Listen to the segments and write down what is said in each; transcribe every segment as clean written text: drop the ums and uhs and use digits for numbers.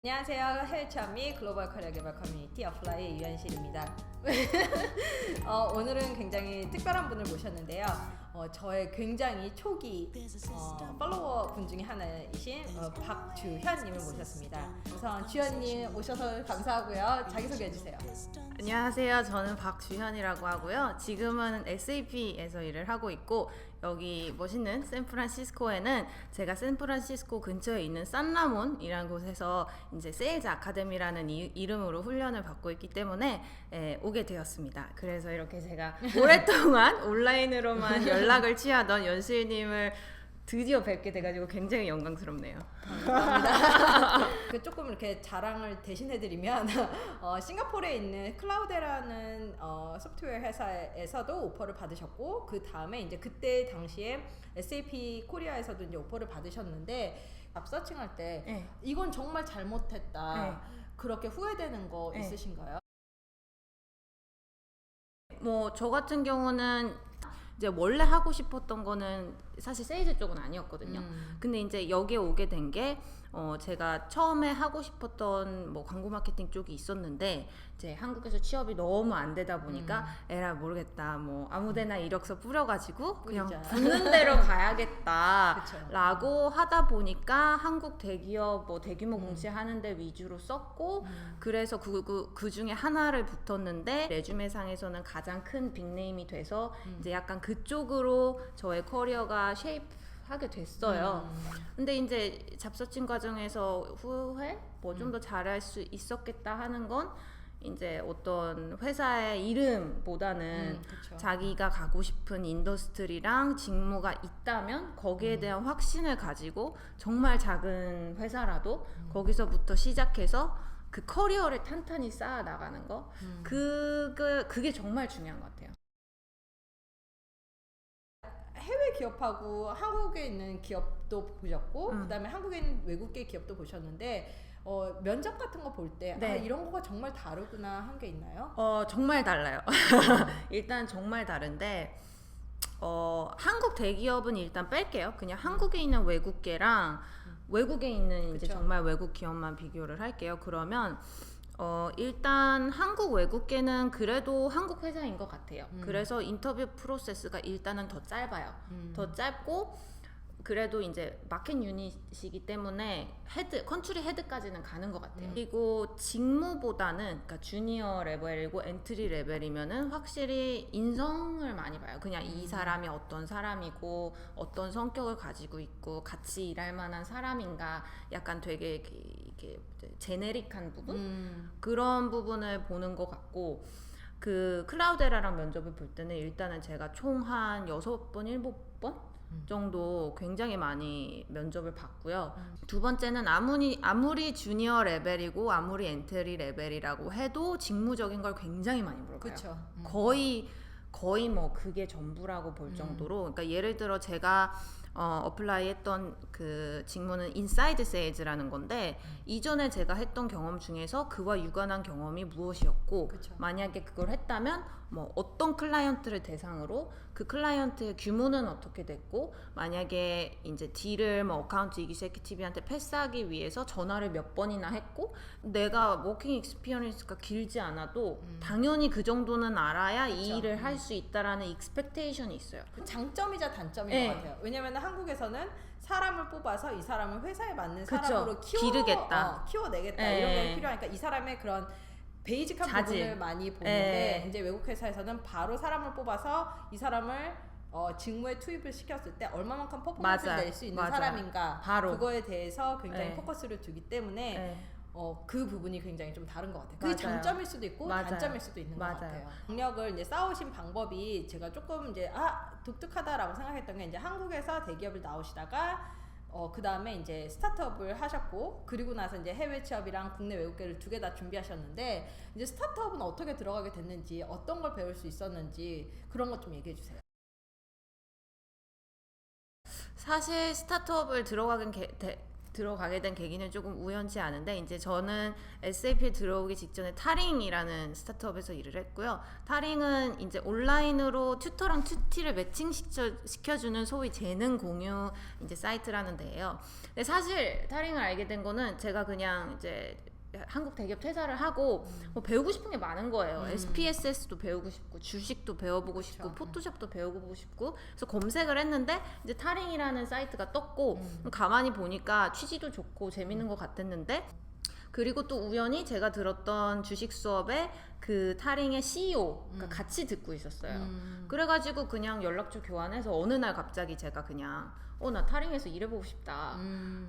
안녕하세요. 해외 취업 및 글로벌 커리어 개발 커뮤니티 어플라이의 유현실입니다. 오늘은 굉장히 특별한 분을 모셨는데요. 저의 굉장히 초기 팔로워 분 중에 하나이신 박주현님을 모셨습니다. 우선 주현님 오셔서 감사하고요. 자기소개해주세요. 안녕하세요. 저는 박주현이라고 하고요. 지금은 SAP에서 일을 하고 있고 여기 멋있는 샌프란시스코에는 제가 샌프란시스코 근처에 있는 산라몬이라는 곳에서 이제 세일즈 아카데미라는 이름으로 훈련을 받고 있기 때문에 오게 되었습니다. 그래서 이렇게 제가 오랫동안 온라인으로만 연락을 취하던 연실님을 드디어 뵙게 돼가지고 굉장히 영광스럽네요. 감사합니다. 조금 이렇게 자랑을 대신해드리면 싱가포르에 있는 클라우데라는 소프트웨어 회사에서도 오퍼를 받으셨고 그 다음에 이제 그때 당시에 SAP 코리아에서도 이제 오퍼를 받으셨는데 잡 서칭할 때 네. 이건 정말 잘못했다. 네. 그렇게 후회되는 거 네. 있으신가요? 뭐 저 같은 경우는 이제 원래 하고 싶었던 거는 사실 세일즈 쪽은 아니었거든요. 근데 이제 여기에 오게 된 게 제가 처음에 하고 싶었던 뭐 광고 마케팅 쪽이 있었는데 이제 한국에서 취업이 너무 안 되다 보니까 에라 모르겠다 뭐 아무데나 이력서 뿌려가지고 그냥 붙는 대로 가야겠다라고 하다 보니까 한국 대기업 뭐 대규모 공시 하는데 위주로 썼고 그래서 그 중에 하나를 붙었는데 레주메상에서는 가장 큰 빅네임이 돼서 이제 약간 그쪽으로 저의 커리어가 쉐입하게 됐어요. 근데 이제 잡서칭 과정에서 후회? 뭐 좀 더 잘할 수 있었겠다 하는 건 이제 어떤 회사의 이름보다는 자기가 가고 싶은 인더스트리랑 직무가 있다면 거기에 대한 확신을 가지고 정말 작은 회사라도 거기서부터 시작해서 그 커리어를 탄탄히 쌓아 나가는 거 그게 정말 중요한 것 같아요. 해외 기업하고 한국에 있는 기업도 보셨고 그다음에 한국에 있는 외국계 기업도 보셨는데 면접 같은 거 볼 때 네. 이런 거가 정말 다르구나 한 게 있나요? 정말 달라요. 일단 정말 다른데 한국 대기업은 일단 뺄게요. 그냥 한국에 있는 외국계랑 외국에 있는 이제 정말 외국 기업만 비교를 할게요. 그러면 일단 한국 외국계는 그래도 한국 회사인 것 같아요. 그래서 인터뷰 프로세스가 일단은 더 짧아요. 더 짧고 그래도 이제 마켓 유닛이기 때문에 컨트리 헤드까지는 가는 것 같아요. 그리고 직무보다는 그러니까 주니어 레벨이고 엔트리 레벨이면은 확실히 인성을 많이 봐요. 그냥 이 사람이 어떤 사람이고 어떤 성격을 가지고 있고 같이 일할 만한 사람인가 약간 되게 이렇게 제네릭한 부분 그런 부분을 보는 것 같고 그 클라우데라랑 면접을 볼 때는 일단은 제가 총 한 6번, 7번 정도 굉장히 많이 면접을 봤고요. 두 번째는 아무리 주니어 레벨이고 아무리 엔트리 레벨이라고 해도 직무적인 걸 굉장히 많이 물어봐요. 거의 뭐 그게 전부라고 볼 정도로 그러니까 예를 들어 제가 어플라이 했던 그 직무는 인사이드 세일즈라는 건데 이전에 제가 했던 경험 중에서 그와 유관한 경험이 무엇이었고 만약에 그걸 했다면 뭐 어떤 클라이언트를 대상으로 그 클라이언트의 규모는 어떻게 됐고 만약에 이제 딜을 뭐 어카운트 이기세큐티브한테 패스하기 위해서 전화를 몇 번이나 했고 내가 워킹 익스피리언스가 길지 않아도 당연히 그 정도는 알아야 이 일을 할 수 있다라는 익스펙테이션이 있어요. 장점이자 단점인 것 같아요. 왜냐면 한국에서는 사람을 뽑아서 이 사람을 회사에 맞는 사람으로 기르겠다. 키워내겠다 이런 게 필요하니까 이 사람의 그런 베이직한 부분을 많이 보는데 이제 외국 회사에서는 바로 사람을 뽑아서 이 사람을 직무에 투입을 시켰을 때 얼마만큼 퍼포먼스를 낼 수 있는 사람인가 그거에 대해서 굉장히 포커스를 두기 때문에 그 부분이 굉장히 좀 다른 것 같아요. 그게 장점일 수도 있고 단점일 수도 있는 것 같아요. 경력을 이제 쌓으신 방법이 제가 조금 이제 독특하다라고 생각했던 게 이제 한국에서 대기업을 나오시다가 그 다음에 이제 스타트업을 하셨고 그리고 나서 이제 해외 취업이랑 국내 외국계를 두 개 다 준비하셨는데 이제 스타트업은 어떻게 들어가게 됐는지 어떤 걸 배울 수 있었는지 그런 것 좀 얘기해 주세요. 사실 스타트업을 들어가게 된 계기는 조금 우연치 않은데 이제 저는 SAP에 들어오기 직전에 타링이라는 스타트업에서 일을 했고요. 타링은 이제 온라인으로 튜터랑 튜티를 매칭시켜주는 소위 재능 공유 이제 사이트라는 데예요. 근데 사실 타링을 알게 된 거는 제가 그냥 이제 한국 대기업 퇴사를 하고 뭐 배우고 싶은 게 많은 거예요. SPSS도 배우고 싶고 주식도 배워보고 싶고 그쵸. 포토샵도 배워보고 싶고 그래서 검색을 했는데 이제 타링이라는 사이트가 떴고 가만히 보니까 취지도 좋고 재밌는 것 같았는데 그리고 또 우연히 제가 들었던 주식 수업에 그 타링의 CEO가 같이 듣고 있었어요. 그래가지고 그냥 연락처 교환해서 어느 날 갑자기 제가 그냥 나 타링에서 일해보고 싶다.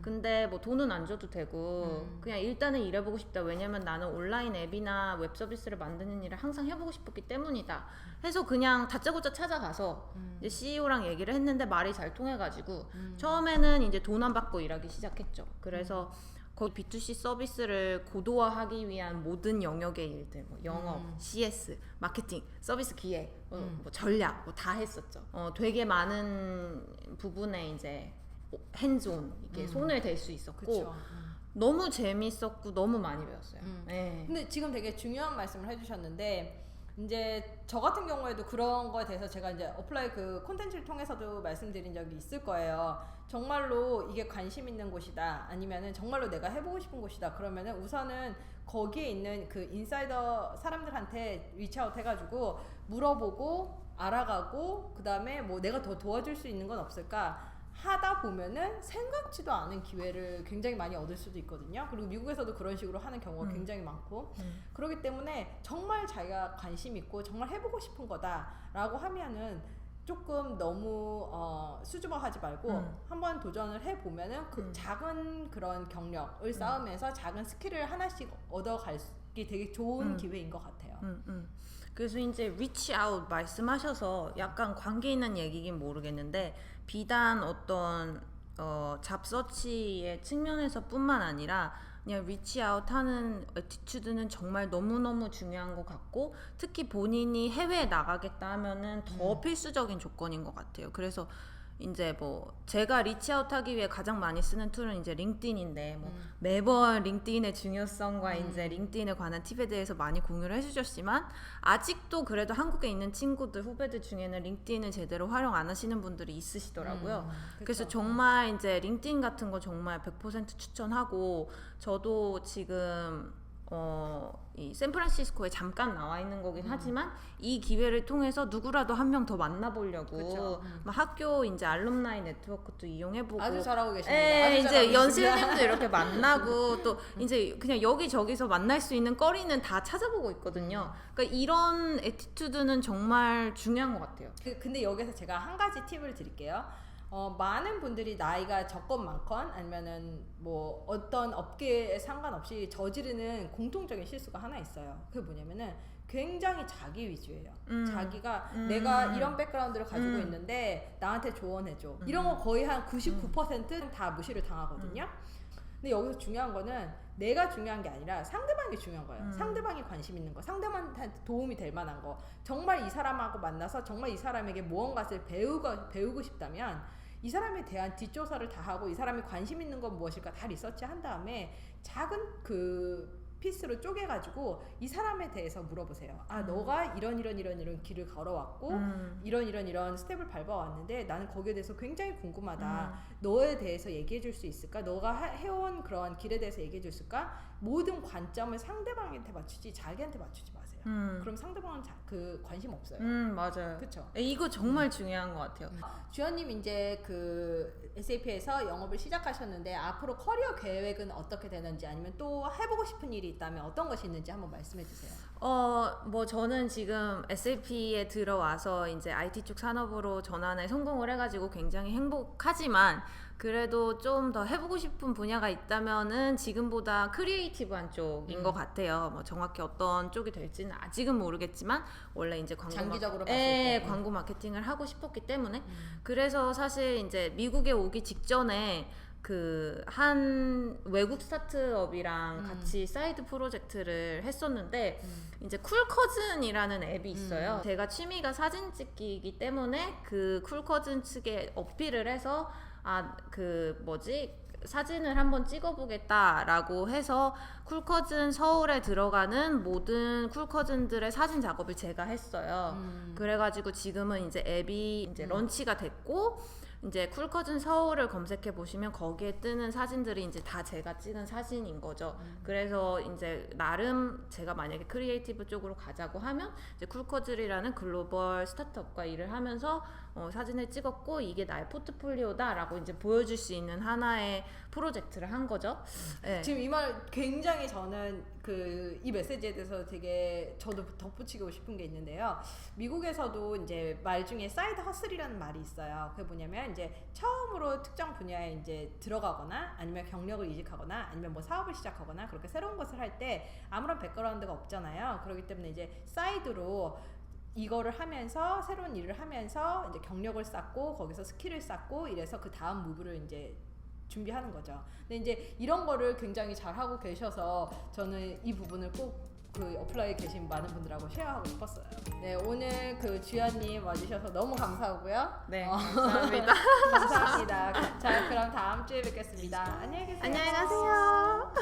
근데 뭐 돈은 안 줘도 되고 그냥 일단은 일해보고 싶다. 왜냐면 나는 온라인 앱이나 웹 서비스를 만드는 일을 항상 해보고 싶었기 때문이다. 해서 그냥 다짜고짜 찾아가서 이제 CEO랑 얘기를 했는데 말이 잘 통해가지고 처음에는 이제 돈 안 받고 일하기 시작했죠. 그래서 거기 B2C 서비스를 고도화하기 위한 모든 영역의 일들, 뭐 영업, CS, 마케팅, 서비스 기획, 뭐 전략, 뭐 다 했었죠. 되게 많은 부분에 이제 핸즈온 이렇게 손을 댈 수 있었고 그쵸. 너무 재밌었고 너무 많이 배웠어요. 네. 근데 지금 되게 중요한 말씀을 해주셨는데 이제 저 같은 경우에도 그런 거에 대해서 제가 이제 어플라이 그 콘텐츠를 통해서도 말씀드린 적이 있을 거예요. 정말로 이게 관심 있는 곳이다 아니면은 정말로 내가 해보고 싶은 곳이다 그러면은 우선은 거기에 있는 그 인사이더 사람들한테 리치아웃 해가지고 물어보고 알아가고 그 다음에 뭐 내가 더 도와줄 수 있는 건 없을까 하다 보면은 생각지도 않은 기회를 굉장히 많이 얻을 수도 있거든요. 그리고 미국에서도 그런 식으로 하는 경우가 굉장히 많고 그렇기 때문에 정말 자기가 관심 있고 정말 해보고 싶은 거다라고 하면은 조금 너무 수줍어하지 말고 한번 도전을 해보면은 그 작은 그런 경력을 쌓으면서 작은 스킬을 하나씩 얻어가기 되게 좋은 기회인 것 같아요. 그래서 이제 reach out 말씀하셔서 약간 관계 있는 얘기긴 모르겠는데 비단 어떤 잡서치의 측면에서 뿐만 아니라 그냥 reach out 하는 애티튜드는 정말 너무너무 중요한 것 같고 특히 본인이 해외에 나가겠다 하면은 더 필수적인 조건인 것 같아요. 그래서 이제 뭐 제가 리치아웃 하기 위해 가장 많이 쓰는 툴은 이제 링크드인인데 뭐 매번 링크드인의 중요성과 이제 링크드인에 관한 팁에 대해서 많이 공유를 해주셨지만 아직도 그래도 한국에 있는 친구들 후배들 중에는 링크드인을 제대로 활용 안 하시는 분들이 있으시더라고요. 그래서 정말 이제 링크드인 같은 거 정말 100% 추천하고 저도 지금 이 샌프란시스코에 잠깐 나와 있는 거긴 하지만 이 기회를 통해서 누구라도 한 명 더 만나보려고 막 학교 이제 알룸나이 네트워크도 이용해보고 아주 잘하고 계십니다. 예, 이제 연수님도 이렇게 만나고 또 이제 그냥 여기저기서 만날 수 있는 거리는 다 찾아보고 있거든요. 그러니까 이런 애티튜드는 정말 중요한 것 같아요. 근데 여기서 제가 한 가지 팁을 드릴게요. 많은 분들이 나이가 적건 많건 아니면은 뭐 어떤 업계에 상관없이 저지르는 공통적인 실수가 하나 있어요. 그게 뭐냐면은 굉장히 자기 위주예요. 자기가 내가 이런 백그라운드를 가지고 있는데 나한테 조언해줘. 이런 거 거의 한 99%는 다 무시를 당하거든요. 근데 여기서 중요한 거는 내가 중요한 게 아니라 상대방이 중요한 거예요. 상대방이 관심 있는 거, 상대방한테 도움이 될 만한 거. 정말 이 사람하고 만나서 정말 이 사람에게 무언가를 배우고 싶다면 이 사람에 대한 뒷조사를 다 하고 이 사람이 관심 있는 건 무엇일까 다 리서치 한 다음에 작은 그 피스로 쪼개가지고 이 사람에 대해서 물어보세요. 너가 이런 길을 걸어왔고 이런 스텝을 밟아왔는데 나는 거기에 대해서 굉장히 궁금하다. 너에 대해서 얘기해 줄 수 있을까? 너가 해온 그런 길에 대해서 얘기해 줄 수 있을까? 모든 관점을 상대방한테 맞추지 자기한테 맞추지 마세요. 그럼 상대방은 그 관심 없어요. 맞아요. 그쵸? 이거 정말 중요한 것 같아요. 주연님 이제 그 SAP에서 영업을 시작하셨는데 앞으로 커리어 계획은 어떻게 되는지 아니면 또 해보고 싶은 일이 있다면 어떤 것이 있는지 한번 말씀해 주세요. 뭐 저는 지금 SAP에 들어와서 이제 IT 쪽 산업으로 전환에 성공을 해가지고 굉장히 행복하지만 그래도 좀 더 해보고 싶은 분야가 있다면은 지금보다 크리에이티브한 쪽인 것 같아요. 뭐 정확히 어떤 쪽이 될지는 아직은 모르겠지만 원래 이제 장기적으로 봤을 때 광고 마케팅을 하고 싶었기 때문에 그래서 사실 이제 미국에 오기 직전에 그 한 외국 스타트업이랑 같이 사이드 프로젝트를 했었는데 이제 쿨커즌이라는 앱이 있어요. 제가 취미가 사진 찍기이기 때문에 그 쿨커즌 측에 어필을 해서 그 사진을 한번 찍어보겠다라고 해서 쿨커즌 서울에 들어가는 모든 쿨커즌들의 사진 작업을 제가 했어요. 그래가지고 지금은 이제 앱이 이제 런치가 됐고 이제 쿨커즌 서울을 검색해 보시면 거기에 뜨는 사진들이 이제 다 제가 찍은 사진인 거죠. 그래서 이제 나름 제가 만약에 크리에이티브 쪽으로 가자고 하면 이제 쿨커즌이라는 글로벌 스타트업과 일을 하면서 사진을 찍었고 이게 나의 포트폴리오다라고 이제 보여줄 수 있는 하나의 프로젝트를 한 거죠. 네. 지금 이 말 굉장히 저는 이 메시지에 대해서 되게 저도 덧붙이고 싶은 게 있는데요. 미국에서도 이제 말 중에 사이드 허슬이라는 말이 있어요. 그게 뭐냐면 이제 처음으로 특정 분야에 이제 들어가거나 아니면 경력을 이직하거나 아니면 뭐 사업을 시작하거나 그렇게 새로운 것을 할 때 아무런 백그라운드가 없잖아요. 그렇기 때문에 이제 사이드로 이거를 하면서 새로운 일을 하면서 이제 경력을 쌓고 거기서 스킬을 쌓고 이래서 그 다음 무브를 이제 준비하는 거죠. 근데 이제 이런 거를 굉장히 잘 하고 계셔서 저는 이 부분을 꼭 그 어플라이에 계신 많은 분들하고 쉐어하고 싶었어요. 네, 오늘 그 주연님 와주셔서 너무 감사하고요. 네, 감사합니다. 감사합니다. 자, 그럼 다음 주에 뵙겠습니다. 안녕히 계세요. 안녕히 가세요.